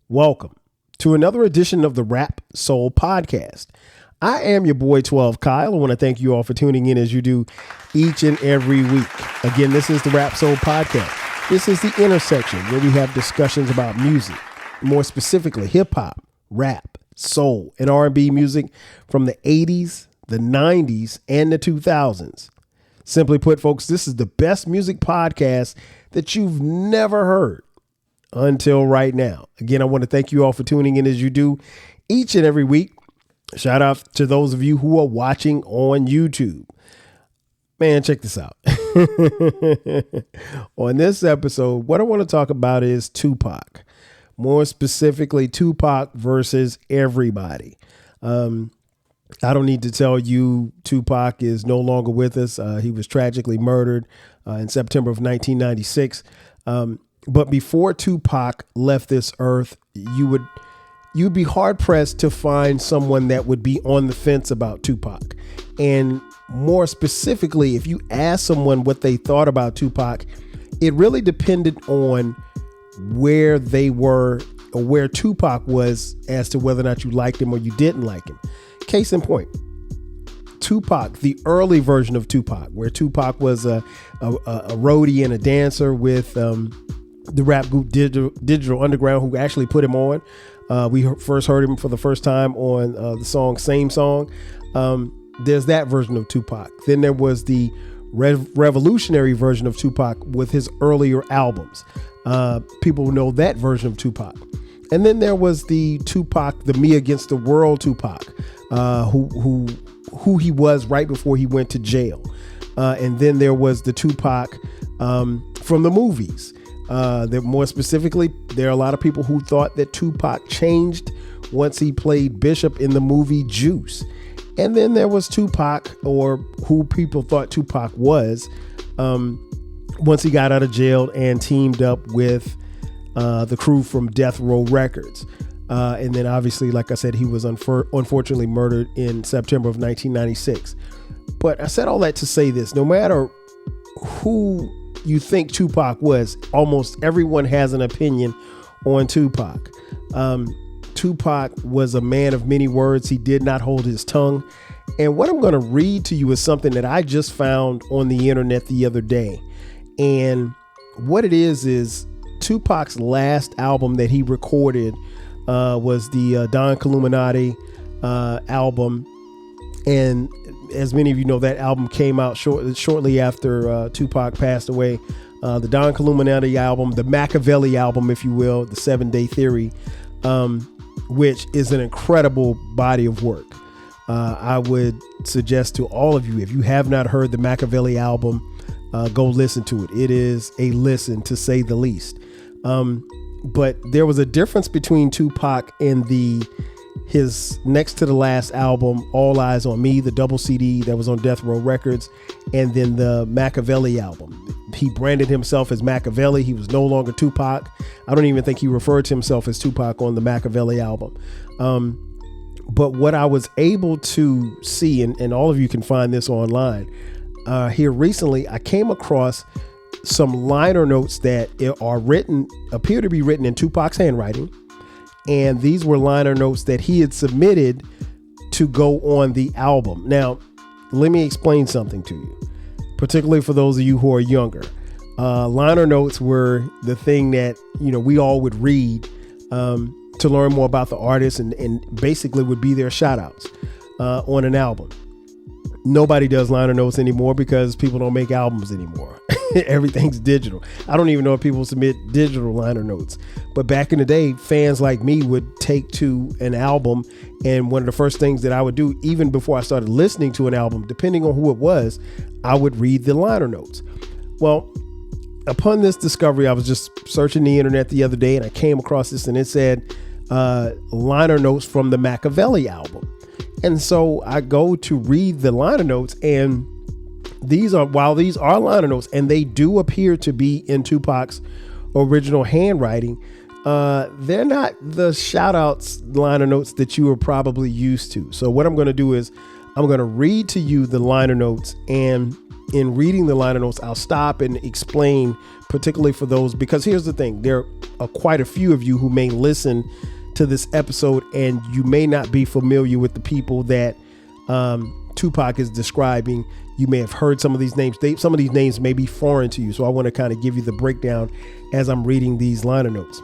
Welcome to another edition of the Rap Soul Podcast. I am your boy 12 Kyle. I want to thank you all for tuning in as you do each and every week. Again, this is the Rap Soul Podcast. This is the intersection where we have discussions about music, more specifically hip hop, rap, soul, and R&B music from the 80s, the 90s, and the 2000s. Simply put, folks, this is the best music podcast that you've never heard until right now. Again, I want to thank you all for tuning in as you do each and every week. Shout out to those of you who are watching on YouTube. Man, check this out. On this episode, what I want to talk about is Tupac. More specifically, Tupac versus everybody. I don't need to tell you Tupac is no longer with us. He was tragically murdered in September of 1996. But before Tupac left this earth, you'd be hard pressed to find someone that would be on the fence about Tupac. And more specifically, if you ask someone what they thought about Tupac, it really depended on where they were or where Tupac was as to whether or not you liked him or you didn't like him. Case in point, Tupac, the early version of Tupac, where Tupac was a roadie and a dancer with the rap group Digital Underground, who actually put him on. We first heard him for the first time on the song Same Song. There's that version of Tupac. Then there was the revolutionary version of Tupac with his earlier albums. People know that version of Tupac. And then there was the Tupac, the Me Against the World Tupac, who he was right before he went to jail. And then there was the Tupac from the movies. More specifically, there are a lot of people who thought that Tupac changed once he played Bishop in the movie Juice. And then there was Tupac, or who people thought Tupac was, once he got out of jail and teamed up with the crew from Death Row Records. And then obviously, like I said, he was unfortunately murdered in September of 1996. But I said all that to say this: no matter who you think Tupac was, almost everyone has an opinion on Tupac. Tupac was a man of many words. He did not hold his tongue. And what I'm going to read to you is something that I just found on the internet the other day. And what it is Tupac's last album that he recorded was the Don Illuminati album. And as many of you know, that album came out shortly after Tupac passed away. The Don Illuminati album, the Machiavelli album, if you will, the 7 Day Theory, which is an incredible body of work. I would suggest to all of you, if you have not heard the Machiavelli album, go listen to it. It is a listen, to say the least. But there was a difference between Tupac and his next to the last album, All Eyes on Me, the double CD that was on Death Row Records, and then the Machiavelli album. He branded himself as Machiavelli. He was no longer Tupac. I don't even think he referred to himself as Tupac on the Machiavelli album. But what I was able to see, and all of you can find this online, here recently, I came across some liner notes that appear to be written in Tupac's handwriting. And these were liner notes that he had submitted to go on the album. Now, let me explain something to you, particularly for those of you who are younger. Liner notes were the thing that, we all would read to learn more about the artist and basically would be their shout outs on an album. Nobody does liner notes anymore because people don't make albums anymore. Everything's digital. I don't even know if people submit digital liner notes. But back in the day, fans like me would take to an album, and one of the first things that I would do, even before I started listening to an album, depending on who it was, I would read the liner notes. Well, upon this discovery, I was just searching the internet the other day, and I came across this, and it said liner notes from the Machiavelli album. And so I go to read the liner notes, and while these are liner notes, and they do appear to be in Tupac's original handwriting, they're not the shout outs liner notes that you are probably used to. So what I'm going to do is I'm going to read to you the liner notes, and in reading the liner notes, I'll stop and explain particularly for those, because here's the thing, there are quite a few of you who may listen to this episode and you may not be familiar with the people that Tupac is describing. You may have heard some of these names. Some of these names may be foreign to you. So I want to kind of give you the breakdown as I'm reading these liner notes.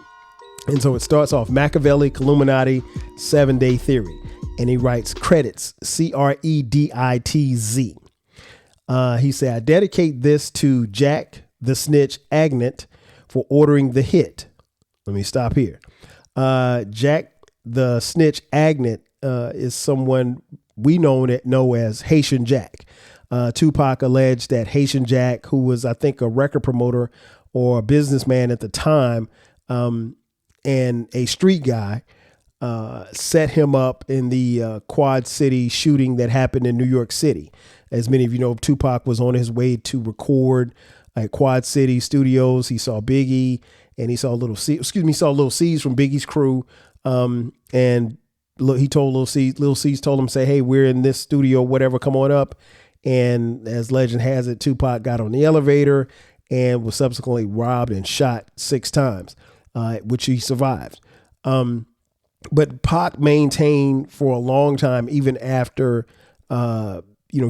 And so it starts off Machiavelli, Illuminati, 7-Day Theory. And he writes credits, CREDITZ. He said, I dedicate this to Jack the Snitch Agnet for ordering the hit. Let me stop here. Jack the Snitch Agnet is someone we know as Haitian Jack. Tupac alleged that Haitian Jack, who was, I think, a record promoter or a businessman at the time, and a street guy, set him up in the Quad City shooting that happened in New York City. As many of you know, Tupac was on his way to record at Quad City Studios. He saw Biggie and he saw Little C's from Biggie's crew. And he told Little C's told him, say, hey, we're in this studio, whatever, come on up. And as legend has it, Tupac got on the elevator and was subsequently robbed and shot 6 times, which he survived. But Pac maintained for a long time, even after,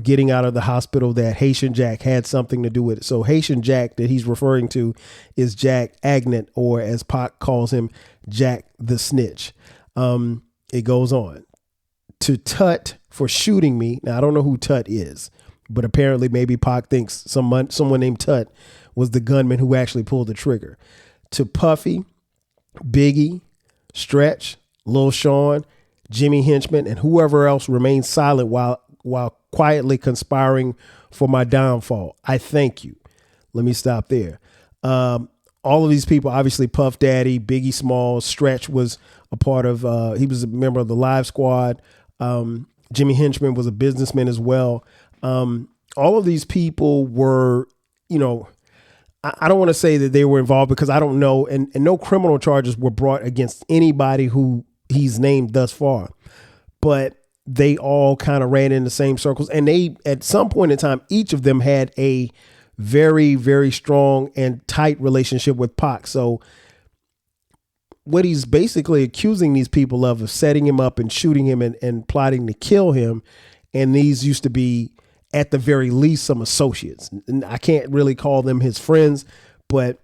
getting out of the hospital, that Haitian Jack had something to do with it. So Haitian Jack that he's referring to is Jack Agnet, or as Pac calls him, Jack the Snitch. It goes on. To Tut for shooting me. Now, I don't know who Tut is, but apparently maybe Pac thinks someone named Tut was the gunman who actually pulled the trigger. To Puffy, Biggie, Stretch, Lil Sean, Jimmy Henchman, and whoever else remained silent while quietly conspiring for my downfall, I thank you. Let me stop there. All of these people, obviously Puff Daddy, Biggie Smalls, Stretch was a part of, he was a member of the Live Squad. Jimmy Henchman was a businessman as well. All of these people were, I don't want to say that they were involved because I don't know. And no criminal charges were brought against anybody who he's named thus far. But they all kind of ran in the same circles. And they, at some point in time, each of them had a very, very strong and tight relationship with Pac. So what he's basically accusing these people of setting him up and shooting him and plotting to kill him. And these used to be, at the very least, some associates. And I can't really call them his friends, but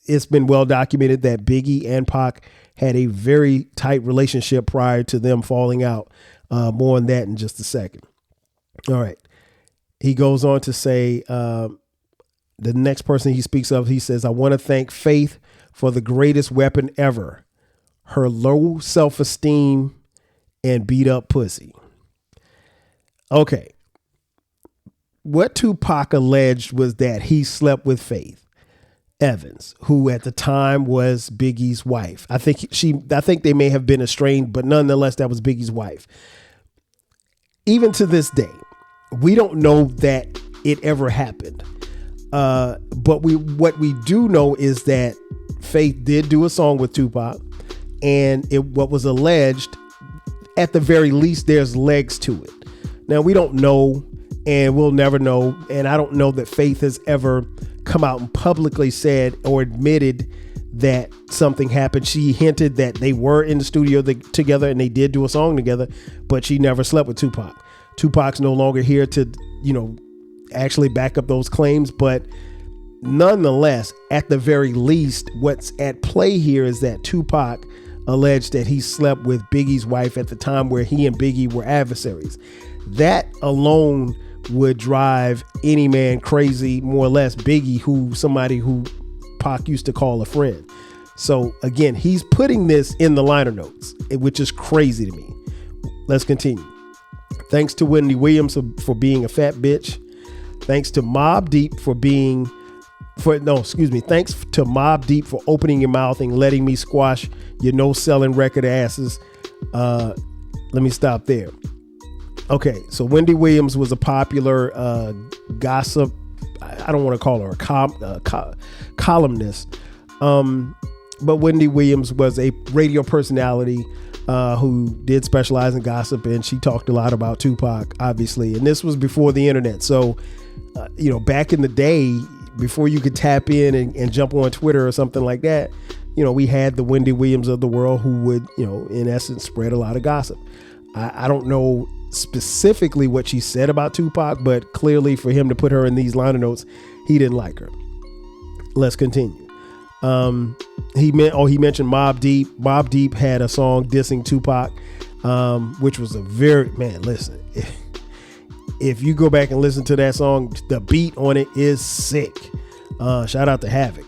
it's been well documented that Biggie and Pac had a very tight relationship prior to them falling out. More on that in just a second. All right. He goes on to say, the next person he speaks of, he says, I want to thank Faith for the greatest weapon ever, her low self-esteem and beat up pussy. Okay. What Tupac alleged was that he slept with Faith Evans, who at the time was Biggie's wife. I think they may have been estranged, but nonetheless, that was Biggie's wife. Even to this day, we don't know that it ever happened. But what we do know is that Faith did do a song with Tupac, and what was alleged, at the very least, there's legs to it. Now, we don't know, and we'll never know. And I don't know that Faith has ever come out and publicly said or admitted that something happened. She hinted that they were in the studio together and they did do a song together, but she never slept with Tupac. Tupac's no longer here to, actually back up those claims. But nonetheless, at the very least, what's at play here is that Tupac alleged that he slept with Biggie's wife at the time where he and Biggie were adversaries. That alone would drive any man crazy, more or less. Biggie, somebody who Pac used to call a friend. So again, he's putting this in the liner notes, which is crazy to me. Let's continue. Thanks to Wendy Williams for being a fat bitch. Thanks to Mobb Deep Thanks to Mobb Deep for opening your mouth and letting me squash your no-selling record asses. Let me stop there. Okay, so Wendy Williams was a popular gossip. I don't want to call her a columnist, but Wendy Williams was a radio personality who did specialize in gossip, and she talked a lot about Tupac, obviously. And this was before the internet, so back in the day, before you could tap in and jump on Twitter or something like that, we had the Wendy Williams of the world who would, in essence, spread a lot of gossip. I don't know specifically what she said about Tupac, but clearly for him to put her in these liner notes, he didn't like her. Let's continue. He mentioned Mobb Deep. Mobb Deep had a song dissing Tupac, which was listen, if you go back and listen to that song, the beat on it is sick. Shout out to Havoc.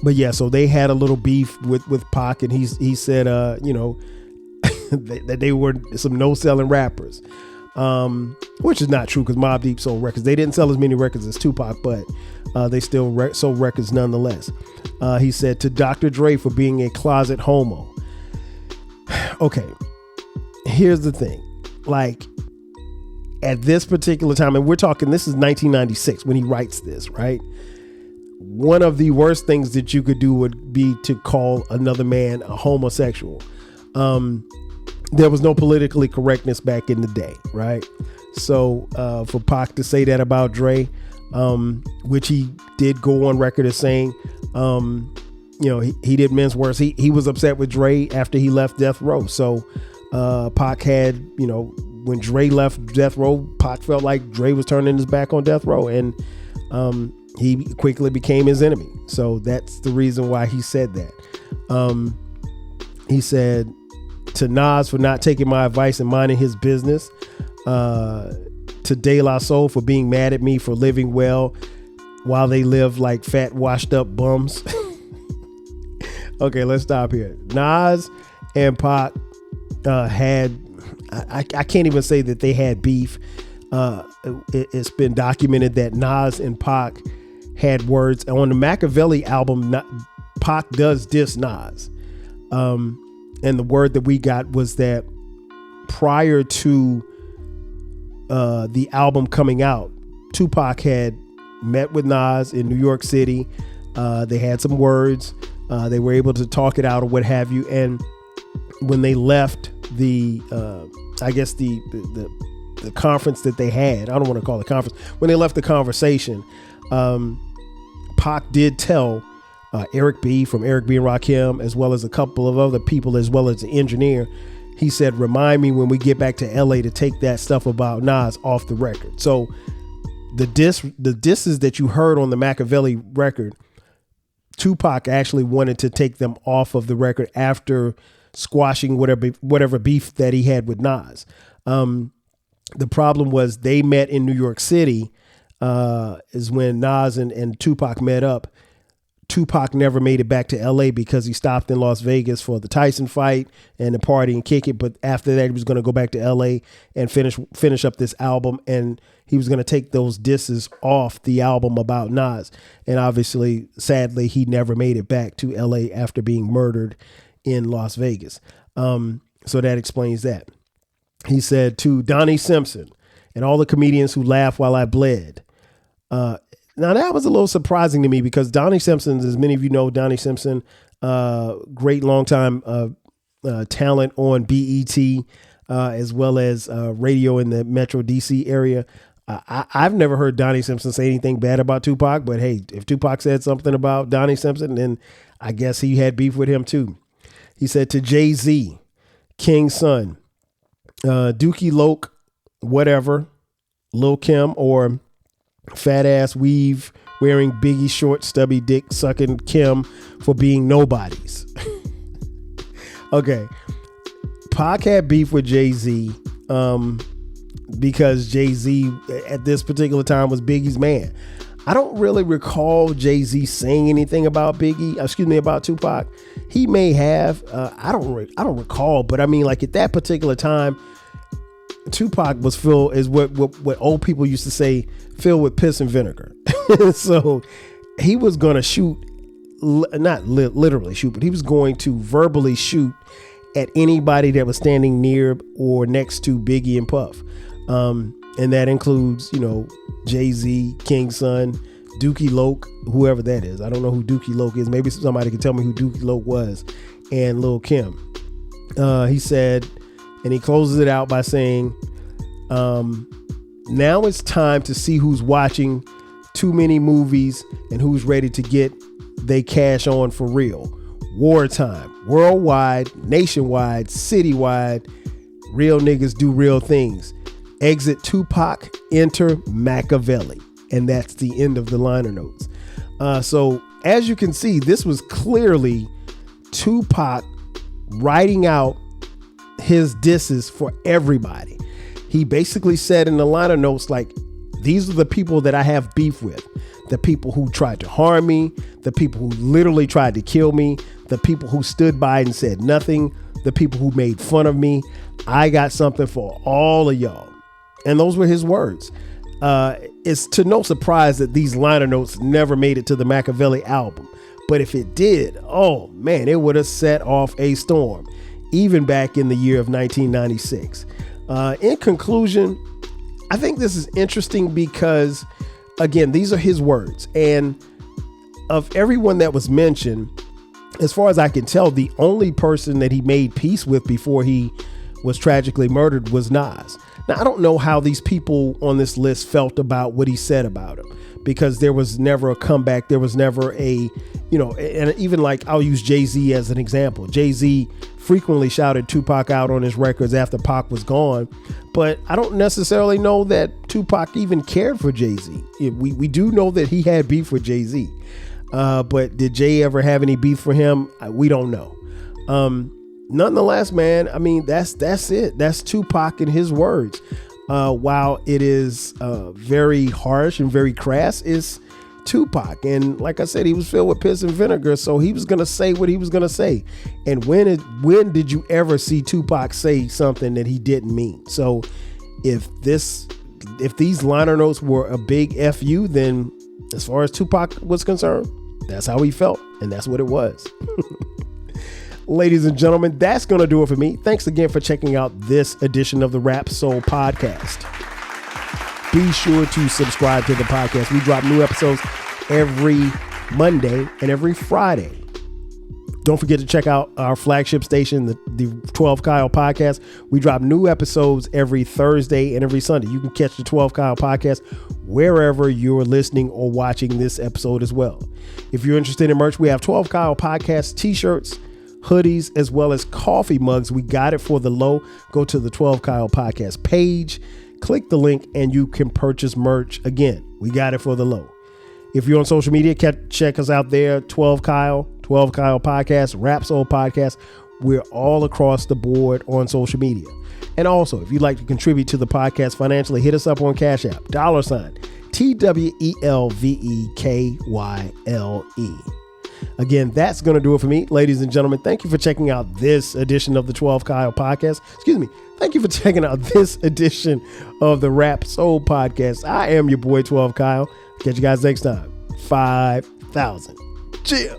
But yeah, so they had a little beef with Pac, and he said, that they were some no-selling rappers, which is not true because Mobb Deep sold records. They didn't sell as many records as Tupac, but they still sold records nonetheless. He said to Dr. Dre for being a closet homo. Okay, here's the thing. Like, at this particular time, and we're talking, this is 1996 when he writes this, right? One of the worst things that you could do would be to call another man a homosexual. There was no politically correctness back in the day, right? So for Pac to say that about Dre, which he did go on record as saying, he did mince words. He was upset with Dre after he left Death Row. So Pac had, when Dre left Death Row, Pac felt like Dre was turning his back on Death Row, and he quickly became his enemy. So that's the reason why he said that. He said to Nas for not taking my advice and minding his business, to De La Soul for being mad at me for living well while they live like fat washed up bums. Okay, let's stop here. Nas and Pac had, I can't even say that they had beef. It's been documented that Nas and Pac had words on the Machiavelli album. Pac does diss Nas, and the word that we got was that prior to the album coming out, Tupac had met with Nas in New York City. They had some words. They were able to talk it out or what have you. And when they left the conference that they had, I don't want to call it a conference. When they left the conversation, Pac did tell Eric B. from Eric B. and Rakim, as well as a couple of other people, as well as the engineer. He said, remind me when we get back to LA to take that stuff about Nas off the record. So the disses that you heard on the Machiavelli record, Tupac actually wanted to take them off of the record after squashing whatever beef that he had with Nas. The problem was they met in New York City, is when Nas and Tupac met up. Tupac never made it back to LA because he stopped in Las Vegas for the Tyson fight and the party and kick it. But after that, he was going to go back to LA and finish up this album. And he was going to take those disses off the album about Nas. And obviously, sadly, he never made it back to LA after being murdered in Las Vegas. So that explains that. He said to Donnie Simpson and all the comedians who laughed while I bled. Now, that was a little surprising to me because Donnie Simpson, as many of you know, Donnie Simpson, great longtime talent on BET, as well as radio in the Metro DC area. I've never heard Donnie Simpson say anything bad about Tupac, but hey, if Tupac said something about Donnie Simpson, then I guess he had beef with him too. He said to Jay-Z, King's son, Dookie Loke, whatever, Lil' Kim, or fat ass weave wearing Biggie short stubby dick sucking Kim for being nobodies. Okay, Pac had beef with Jay-Z because Jay-Z at this particular time was Biggie's man. I don't really recall Jay-Z saying anything about about Tupac. He may have. I don't recall, but I mean, like at that particular time, Tupac was filled, is what old people used to say, filled with piss and vinegar. So he was going to shoot, not literally shoot, but he was going to verbally shoot at anybody that was standing near or next to Biggie and Puff. And that includes, Jay-Z, King's son, Dookie Loke, whoever that is. I don't know who Dookie Loke is. Maybe somebody can tell me who Dookie Loke was. And Lil' Kim. He said, and he closes it out by saying, now it's time to see who's watching too many movies, and who's ready to get they cash on for real. Wartime, worldwide, nationwide, citywide, real niggas do real things. Exit Tupac, enter Machiavelli. And that's the end of the liner notes. So as you can see, this was clearly Tupac writing out his disses for everybody. He basically said in the liner notes, like, these are the people that I have beef with. The people who tried to harm me, the people who literally tried to kill me, the people who stood by and said nothing, the people who made fun of me. I got something for all of y'all. And those were his words. It's to no surprise that these liner notes never made it to the Machiavelli album. But if it did, oh man, it would have set off a storm, even back in the year of 1996. In conclusion, I think this is interesting because, again, these are his words. And of everyone that was mentioned, as far as I can tell, the only person that he made peace with before he was tragically murdered was Nas. Now, I don't know how these people on this list felt about what he said about him, because there was never a comeback. There was never a, and even like, I'll use Jay-Z as an example. Jay-Z frequently shouted Tupac out on his records after Pac was gone, but I don't necessarily know that Tupac even cared for Jay-Z. We do know that he had beef with Jay-Z, but did Jay ever have any beef for him? We don't know. Nonetheless, man, I mean, that's it. That's Tupac in his words. While it is very harsh and very crass, it's Tupac. And like I said, he was filled with piss and vinegar, so he was going to say what he was going to say. And when did you ever see Tupac say something that he didn't mean? So if these liner notes were a big FU, then as far as Tupac was concerned, that's how he felt. And that's what it was. Ladies and gentlemen, that's going to do it for me. Thanks again for checking out this edition of the Rap Soul Podcast. Be sure to subscribe to the podcast. We drop new episodes every Monday and every Friday. Don't forget to check out our flagship station, the 12 Kyle Podcast. We drop new episodes every Thursday and every Sunday. You can catch the 12 Kyle Podcast wherever you're listening or watching this episode as well. If you're interested in merch, we have 12 Kyle Podcast t-shirts, hoodies, as well as coffee mugs. We got it for the low. Go to the 12 Kyle Podcast page, click the link, and you can purchase merch. Again, we got it for the low. If you're on social media, check us out there. 12 Kyle Podcast, Rap Soul Podcast. We're all across the board on social media. And also, if you'd like to contribute to the podcast financially, hit us up on Cash App, $TWELVEKYLE. Again, that's going to do it for me. Ladies and gentlemen, thank you for checking out this edition of the 12 Kyle Podcast. Excuse me. Thank you for checking out this edition of the Rap Soul Podcast. I am your boy, 12 Kyle. Catch you guys next time. 5,000. Chill.